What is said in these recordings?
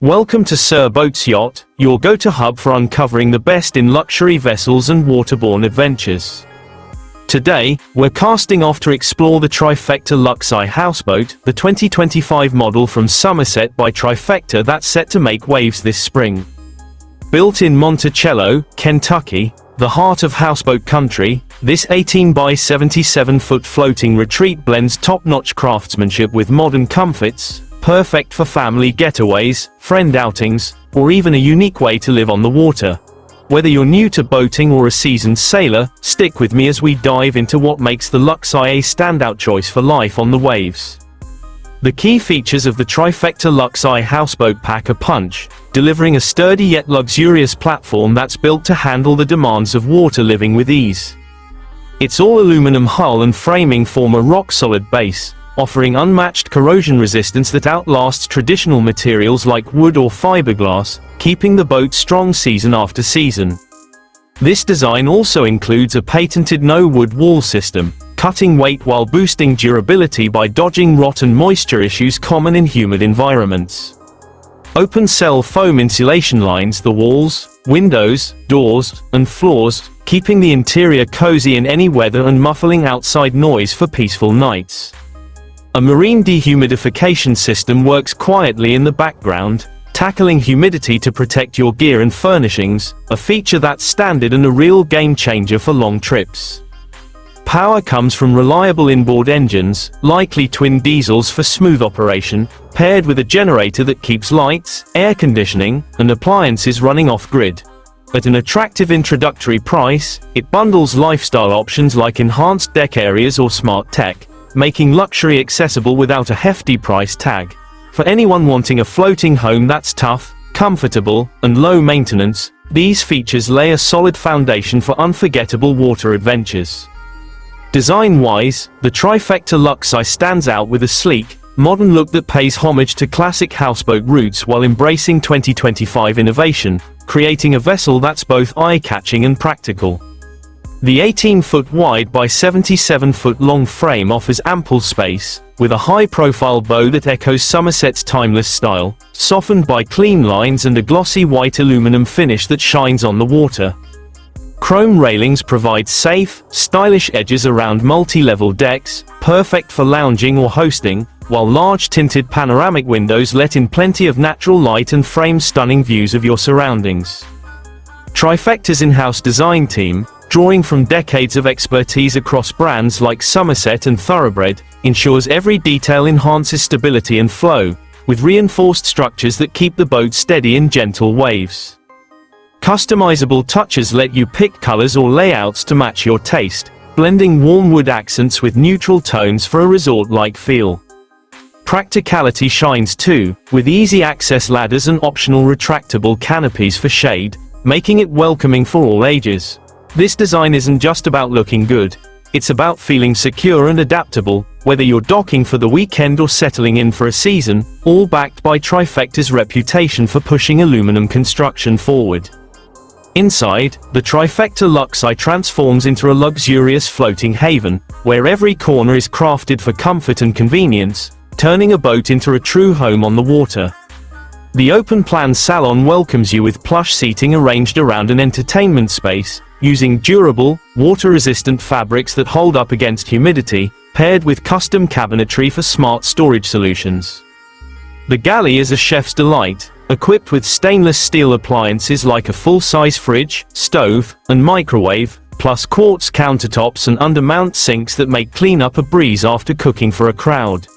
Welcome to Houseboat's Yacht, your go-to hub for uncovering the best in luxury vessels and waterborne adventures. Today, we're casting off to explore the Trifecta Luxai houseboat, the 2025 model from Sumerset by Trifecta that's set to make waves this spring. Built in Monticello, Kentucky, the heart of houseboat country, this 18 by 77-foot floating retreat blends top-notch craftsmanship with modern comforts, perfect for family getaways, friend outings, or even a unique way to live on the water. Whether you're new to boating or a seasoned sailor, stick with me as we dive into what makes the Luxai a standout choice for life on the waves. The key features of the Trifecta Luxai houseboat pack a punch, delivering a sturdy yet luxurious platform that's built to handle the demands of water living with ease. Its all-aluminum hull and framing form a rock-solid base, offering unmatched corrosion resistance that outlasts traditional materials like wood or fiberglass, keeping the boat strong season after season. This design also includes a patented no-wood wall system, cutting weight while boosting durability by dodging rot and moisture issues common in humid environments. Open-cell foam insulation lines the walls, windows, doors, and floors, keeping the interior cozy in any weather and muffling outside noise for peaceful nights. A marine dehumidification system works quietly in the background, tackling humidity to protect your gear and furnishings, a feature that's standard and a real game-changer for long trips. Power comes from reliable inboard engines, likely twin diesels for smooth operation, paired with a generator that keeps lights, air conditioning, and appliances running off-grid. At an attractive introductory price, it bundles lifestyle options like enhanced deck areas or smart tech, making luxury accessible without a hefty price tag. For anyone wanting a floating home that's tough, comfortable, and low maintenance, these features lay a solid foundation for unforgettable water adventures. Design-wise, the Trifecta Luxai stands out with a sleek, modern look that pays homage to classic houseboat roots while embracing 2025 innovation, creating a vessel that's both eye-catching and practical. The 18-foot wide by 77-foot long frame offers ample space, with a high-profile bow that echoes Sumerset's timeless style, softened by clean lines and a glossy white aluminum finish that shines on the water. Chrome railings provide safe, stylish edges around multi-level decks, perfect for lounging or hosting, while large tinted panoramic windows let in plenty of natural light and frame stunning views of your surroundings. Trifecta's in-house design team, drawing from decades of expertise across brands like Sumerset and Thoroughbred, ensures every detail enhances stability and flow, with reinforced structures that keep the boat steady in gentle waves. Customizable touches let you pick colors or layouts to match your taste, blending warm wood accents with neutral tones for a resort-like feel. Practicality shines too, with easy access ladders and optional retractable canopies for shade, making it welcoming for all ages. This design isn't just about looking good, it's about feeling secure and adaptable, whether you're docking for the weekend or settling in for a season, all backed by Trifecta's reputation for pushing aluminum construction forward. Inside, the Trifecta Luxai transforms into a luxurious floating haven, where every corner is crafted for comfort and convenience, turning a boat into a true home on the water. The open-plan salon welcomes you with plush seating arranged around an entertainment space, using durable, water-resistant fabrics that hold up against humidity, paired with custom cabinetry for smart storage solutions. The galley is a chef's delight, equipped with stainless steel appliances like a full-size fridge, stove, and microwave, plus quartz countertops and undermount sinks that make cleanup a breeze after cooking for a crowd.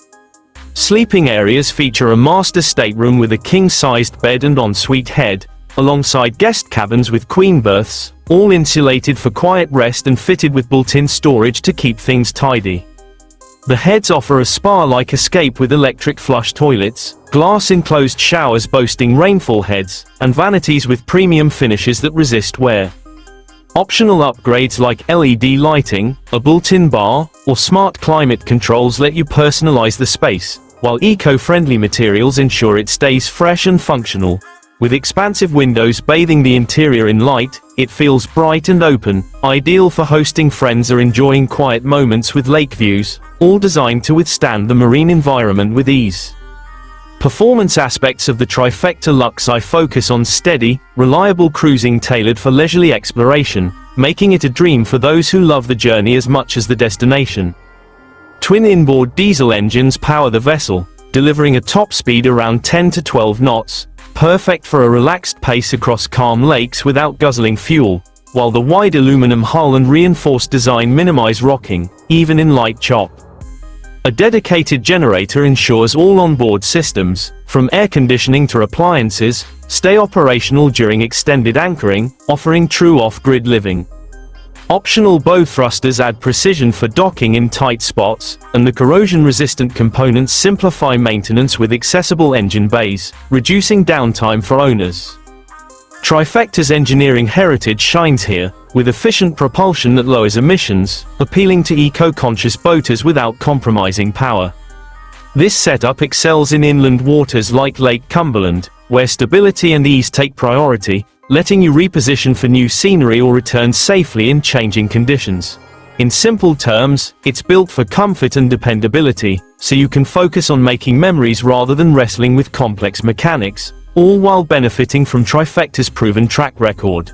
Sleeping areas feature a master stateroom with a king-sized bed and ensuite head, alongside guest cabins with queen berths, all insulated for quiet rest and fitted with built-in storage to keep things tidy. The heads offer a spa-like escape with electric flush toilets, glass-enclosed showers boasting rainfall heads, and vanities with premium finishes that resist wear. Optional upgrades like LED lighting, a built-in bar, or smart climate controls let you personalize the space, while eco-friendly materials ensure it stays fresh and functional. With expansive windows bathing the interior in light, it feels bright and open, ideal for hosting friends or enjoying quiet moments with lake views, all designed to withstand the marine environment with ease. Performance aspects of the Trifecta Luxai focus on steady, reliable cruising tailored for leisurely exploration, making it a dream for those who love the journey as much as the destination. Twin inboard diesel engines power the vessel, delivering a top speed around 10 to 12 knots, perfect for a relaxed pace across calm lakes without guzzling fuel, while the wide aluminum hull and reinforced design minimize rocking, even in light chop. A dedicated generator ensures all onboard systems, from air conditioning to appliances, stay operational during extended anchoring, offering true off-grid living. Optional bow thrusters add precision for docking in tight spots, and the corrosion-resistant components simplify maintenance with accessible engine bays, reducing downtime for owners. Trifecta's engineering heritage shines here, with efficient propulsion that lowers emissions, appealing to eco-conscious boaters without compromising power. This setup excels in inland waters like Lake Cumberland, where stability and ease take priority, letting you reposition for new scenery or return safely in changing conditions. In simple terms, it's built for comfort and dependability, so you can focus on making memories rather than wrestling with complex mechanics, all while benefiting from Trifecta's proven track record.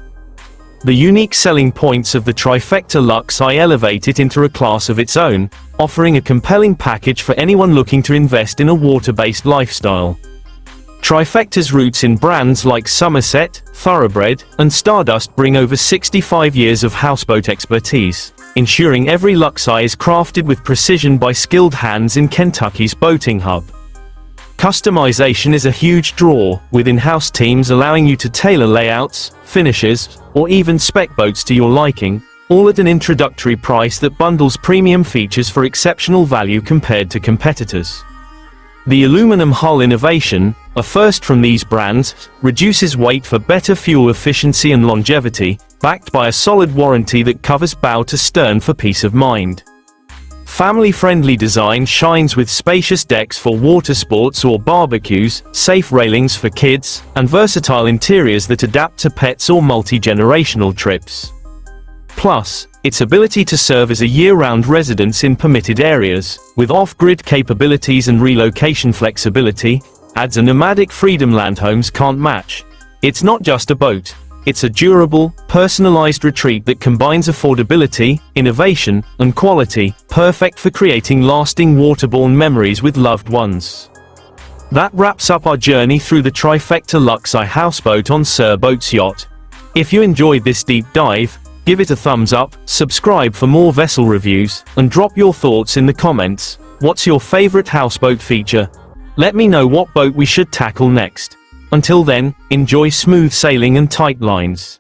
The unique selling points of the Trifecta Luxai elevate it into a class of its own, offering a compelling package for anyone looking to invest in a water-based lifestyle. Trifecta's roots in brands like Sumerset, Thoroughbred, and Stardust bring over 65 years of houseboat expertise, ensuring every Luxai is crafted with precision by skilled hands in Kentucky's boating hub. Customization is a huge draw, with in-house teams allowing you to tailor layouts, finishes, or even spec boats to your liking, all at an introductory price that bundles premium features for exceptional value compared to competitors. The aluminum hull innovation, a first from these brands, reduces weight for better fuel efficiency and longevity, backed by a solid warranty that covers bow to stern for peace of mind. Family-friendly design shines with spacious decks for water sports or barbecues, safe railings for kids, and versatile interiors that adapt to pets or multi-generational trips. Plus, its ability to serve as a year-round residence in permitted areas, with off-grid capabilities and relocation flexibility, adds a nomadic freedom landhomes can't match. It's not just a boat. It's a durable, personalized retreat that combines affordability, innovation, and quality, perfect for creating lasting waterborne memories with loved ones. That wraps up our journey through the Trifecta Luxai houseboat on Sumerset Yacht. If you enjoyed this deep dive, give it a thumbs up, subscribe for more vessel reviews, and drop your thoughts in the comments. What's your favorite houseboat feature? Let me know what boat we should tackle next. Until then, enjoy smooth sailing and tight lines.